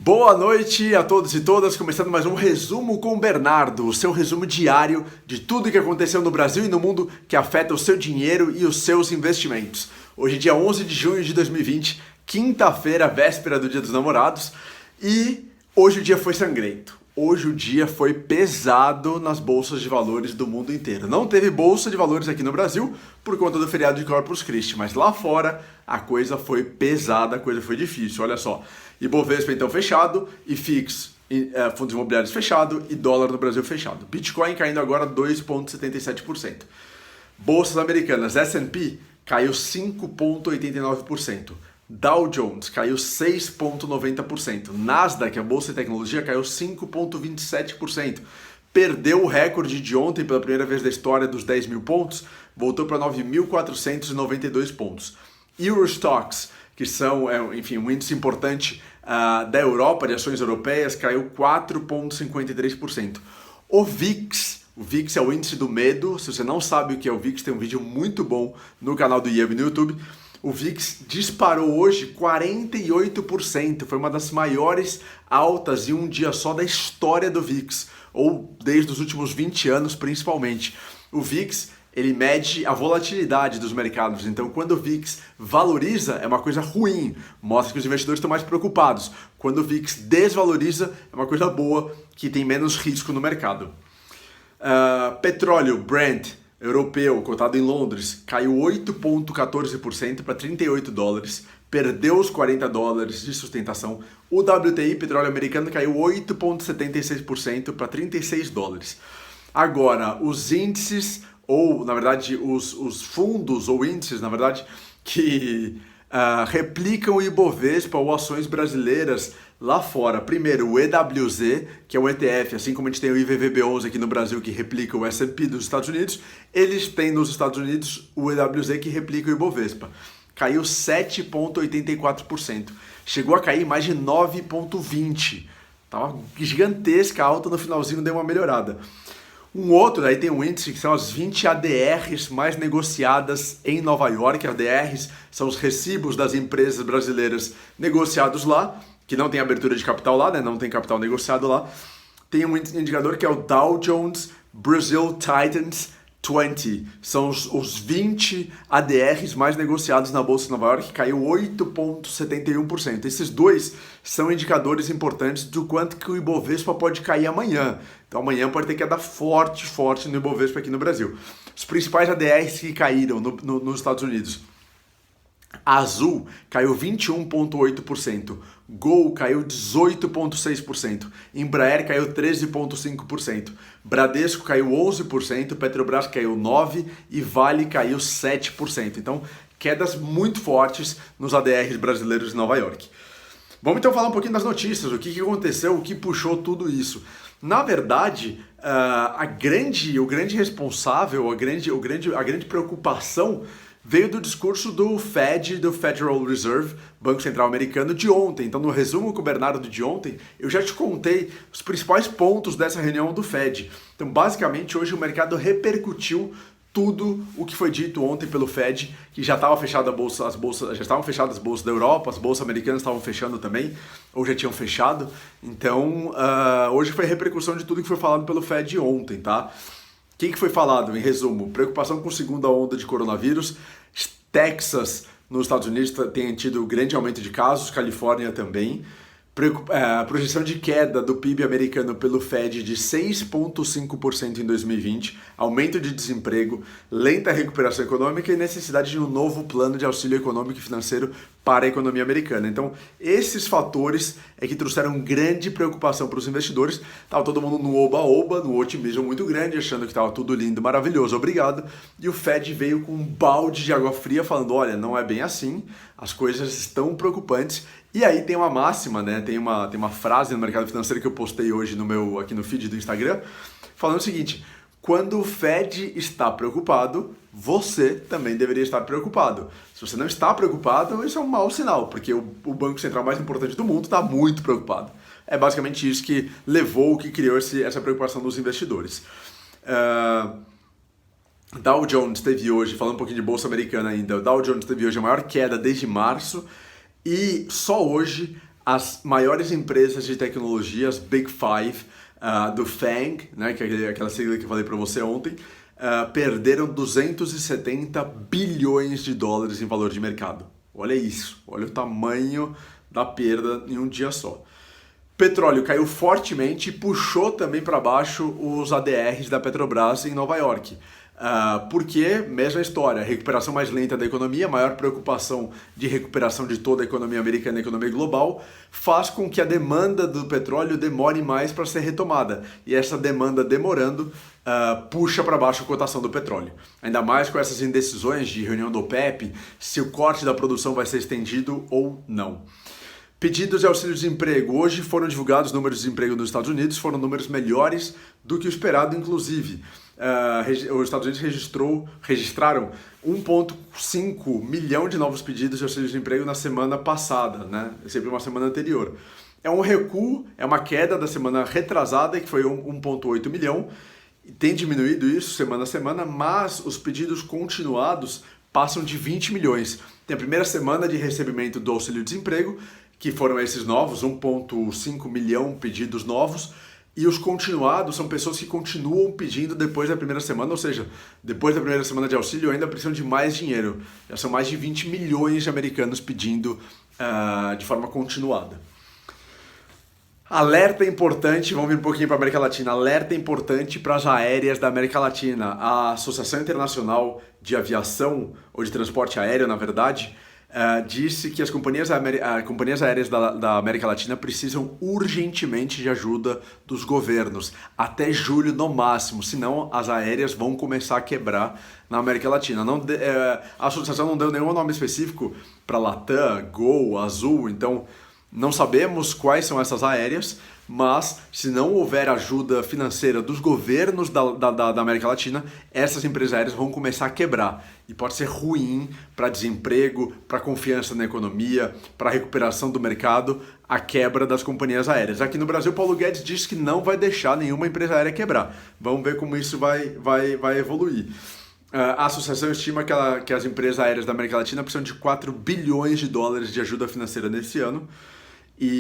Boa noite a todos e todas, começando mais um Resumo com o Bernardo, o seu resumo diário de tudo que aconteceu no Brasil e no mundo que afeta o seu dinheiro e os seus investimentos. Hoje é dia 11 de junho de 2020, quinta-feira, véspera do Dia dos Namorados, e hoje o dia foi sangrento. Hoje o dia foi pesado nas bolsas de valores do mundo inteiro. Não teve bolsa de valores aqui no Brasil por conta do feriado de Corpus Christi, mas lá fora a coisa foi pesada, a coisa foi difícil. Olha só, Ibovespa então fechado, IFIX, fundos imobiliários fechado e dólar no Brasil fechado. Bitcoin caindo agora 2,77%. Bolsas americanas, S&P caiu 5,89%. Dow Jones caiu 6,90%. Nasdaq, a bolsa de tecnologia, caiu 5,27%. Perdeu o recorde de ontem pela primeira vez da história dos 10 mil pontos, voltou para 9.492 pontos. Eurostoxx, que são, um índice importante da Europa, de ações europeias, caiu 4,53%. O VIX é o índice do medo. Se você não sabe o que é o VIX, tem um vídeo muito bom no canal do IEB no YouTube. O VIX disparou hoje 48%, foi uma das maiores altas em um dia só da história do VIX, ou desde os últimos 20 anos principalmente. O VIX, ele mede a volatilidade dos mercados, então quando o VIX valoriza é uma coisa ruim, mostra que os investidores estão mais preocupados. Quando o VIX desvaloriza é uma coisa boa, que tem menos risco no mercado. Petróleo, Brent, europeu, cotado em Londres, caiu 8,14% para 38 dólares, perdeu os 40 dólares de sustentação. O WTI, petróleo americano, caiu 8,76% para 36 dólares. Agora, os índices, ou na verdade os fundos ou índices, na verdade, que replicam o Ibovespa ou ações brasileiras lá fora. Primeiro, o EWZ, que é um ETF, assim como a gente tem o IVVB11 aqui no Brasil, que replica o S&P dos Estados Unidos, eles têm nos Estados Unidos o EWZ, que replica o Ibovespa. Caiu 7,84%. Chegou a cair mais de 9,20%. Estava gigantesca alta, no finalzinho deu uma melhorada. Um outro, daí tem um índice que são as 20 ADRs mais negociadas em Nova York. ADRs são os recibos das empresas brasileiras negociados lá, que não tem abertura de capital lá, né? Não tem capital negociado lá. Tem um indicador que é o Dow Jones Brazil Titans 20. São os 20 ADRs mais negociados na Bolsa de Nova York, que caiu 8,71%. Esses dois são indicadores importantes do quanto que o Ibovespa pode cair amanhã. Então amanhã pode ter queda forte no Ibovespa aqui no Brasil. Os principais ADRs que caíram nos Estados Unidos: Azul caiu 21,8%, Gol caiu 18,6%, Embraer caiu 13,5%, Bradesco caiu 11%, Petrobras caiu 9% e Vale caiu 7%. Então, quedas muito fortes nos ADRs brasileiros de Nova York. Vamos então falar um pouquinho das notícias, o que aconteceu, o que puxou tudo isso. Na verdade, o grande responsável, a grande preocupação veio do discurso do Fed, do Federal Reserve, Banco Central Americano, de ontem. Então, no resumo com o Bernardo de ontem, eu já te contei os principais pontos dessa reunião do Fed. Então, basicamente, hoje o mercado repercutiu tudo o que foi dito ontem pelo Fed, que já estava fechada as bolsas, já estavam fechadas as bolsas da Europa, as bolsas americanas estavam fechando também, ou já tinham fechado. Então, hoje foi a repercussão de tudo que foi falado pelo Fed ontem, tá? O que foi falado, em resumo? Preocupação com segunda onda de coronavírus. Texas, nos Estados Unidos, tem tido grande aumento de casos, Califórnia também. Projeção de queda do PIB americano pelo Fed de 6,5% em 2020, aumento de desemprego, lenta recuperação econômica e necessidade de um novo plano de auxílio econômico e financeiro para a economia americana. Então, esses fatores é que trouxeram grande preocupação para os investidores. Estava todo mundo no oba-oba, no otimismo muito grande, achando que estava tudo lindo, maravilhoso, obrigado. E o Fed veio com um balde de água fria falando, olha, não é bem assim, as coisas estão preocupantes. E aí tem uma máxima, né? Tem uma frase no mercado financeiro que eu postei hoje aqui no feed do Instagram, falando o seguinte: quando o Fed está preocupado, você também deveria estar preocupado. Se você não está preocupado, isso é um mau sinal, porque o Banco Central mais importante do mundo está muito preocupado. É basicamente isso que criou essa preocupação dos investidores. Dow Jones teve hoje, falando um pouquinho de bolsa americana ainda, o Dow Jones teve hoje a maior queda desde março, e só hoje as maiores empresas de tecnologia, as Big Five, do FANG, né, que é aquela sigla que eu falei para você ontem, perderam 270 bilhões de dólares em valor de mercado. Olha isso, olha o tamanho da perda em um dia só. Petróleo caiu fortemente e puxou também para baixo os ADRs da Petrobras em Nova York. Porque, mesma história, recuperação mais lenta da economia, maior preocupação de recuperação de toda a economia americana e a economia global, faz com que a demanda do petróleo demore mais para ser retomada. E essa demanda demorando puxa para baixo a cotação do petróleo. Ainda mais com essas indecisões de reunião do OPEP, se o corte da produção vai ser estendido ou não. Pedidos de auxílio-desemprego. Hoje foram divulgados números de desemprego nos Estados Unidos, foram números melhores do que o esperado, inclusive. Os Estados Unidos registraram 1,5 milhão de novos pedidos de auxílio-desemprego na semana passada, né? Sempre uma semana anterior. É um recuo, é uma queda da semana retrasada, que foi 1,8 milhão. Tem diminuído isso semana a semana, mas os pedidos continuados passam de 20 milhões. Tem a primeira semana de recebimento do auxílio-desemprego, que foram esses novos, 1,5 milhão pedidos novos, e os continuados são pessoas que continuam pedindo depois da primeira semana, ou seja, depois da primeira semana de auxílio ainda precisam de mais dinheiro. Já são mais de 20 milhões de americanos pedindo de forma continuada. Alerta importante, vamos vir um pouquinho para a América Latina, alerta importante para as aéreas da América Latina. A Associação Internacional de Aviação, ou de Transporte Aéreo, na verdade, disse que as companhias aéreas da América Latina precisam urgentemente de ajuda dos governos, até julho no máximo, senão as aéreas vão começar a quebrar na América Latina. A associação não deu nenhum nome específico para Latam, Gol, Azul, então não sabemos quais são essas aéreas, mas se não houver ajuda financeira dos governos da América Latina, essas empresas aéreas vão começar a quebrar. E pode ser ruim para desemprego, para confiança na economia, para a recuperação do mercado, a quebra das companhias aéreas. Aqui no Brasil, Paulo Guedes disse que não vai deixar nenhuma empresa aérea quebrar. Vamos ver como isso vai evoluir. A associação estima que as empresas aéreas da América Latina precisam de 4 bilhões de dólares de ajuda financeira nesse ano. E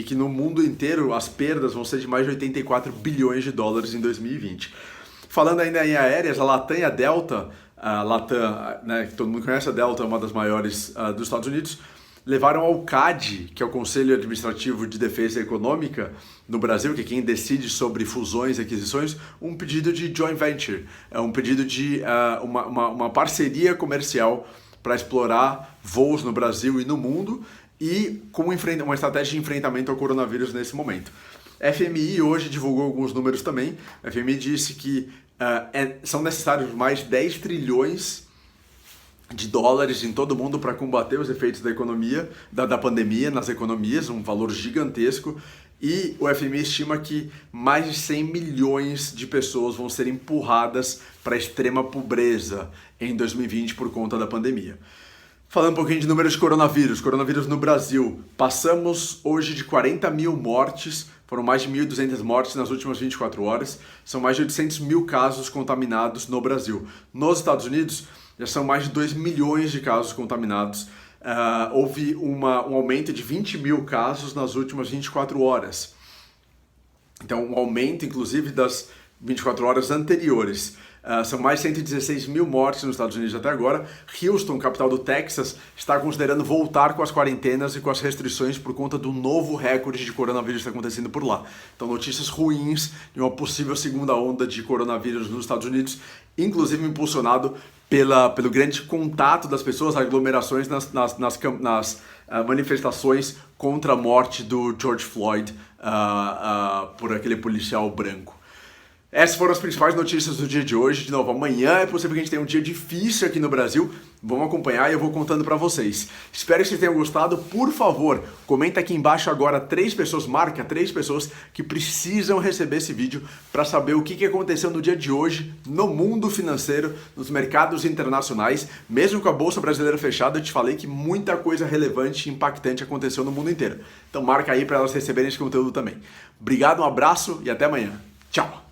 que no mundo inteiro as perdas vão ser de mais de 84 bilhões de dólares em 2020. Falando ainda em aéreas, a Latam e a Delta, né, que todo mundo conhece, a Delta é uma das maiores dos Estados Unidos, levaram ao CAD, que é o Conselho Administrativo de Defesa Econômica no Brasil, que é quem decide sobre fusões e aquisições, um pedido de joint venture, um pedido de uma parceria comercial para explorar voos no Brasil e no mundo, e com uma estratégia de enfrentamento ao coronavírus nesse momento. A FMI hoje divulgou alguns números também. A FMI disse que são necessários mais 10 trilhões de dólares em todo o mundo para combater os efeitos da economia, da pandemia nas economias, um valor gigantesco. E o FMI estima que mais de 100 milhões de pessoas vão ser empurradas para a extrema pobreza em 2020 por conta da pandemia. Falando um pouquinho de números de coronavírus no Brasil, passamos hoje de 40 mil mortes, foram mais de 1.200 mortes nas últimas 24 horas, são mais de 800 mil casos contaminados no Brasil. Nos Estados Unidos, já são mais de 2 milhões de casos contaminados, houve um aumento de 20 mil casos nas últimas 24 horas. Então, um aumento, inclusive, das 24 horas anteriores. São mais de 116 mil mortes nos Estados Unidos até agora. Houston, capital do Texas, está considerando voltar com as quarentenas e com as restrições por conta do novo recorde de coronavírus que está acontecendo por lá. Então, notícias ruins de uma possível segunda onda de coronavírus nos Estados Unidos, inclusive impulsionado pelo grande contato das pessoas, aglomerações nas manifestações contra a morte do George Floyd por aquele policial branco. Essas foram as principais notícias do dia de hoje. De novo, amanhã é possível que a gente tenha um dia difícil aqui no Brasil. Vamos acompanhar e eu vou contando pra vocês. Espero que vocês tenham gostado. Por favor, comenta aqui embaixo agora marca 3 pessoas que precisam receber esse vídeo para saber o que aconteceu no dia de hoje no mundo financeiro, nos mercados internacionais. Mesmo com a Bolsa Brasileira fechada, eu te falei que muita coisa relevante e impactante aconteceu no mundo inteiro. Então marca aí para elas receberem esse conteúdo também. Obrigado, um abraço e até amanhã. Tchau!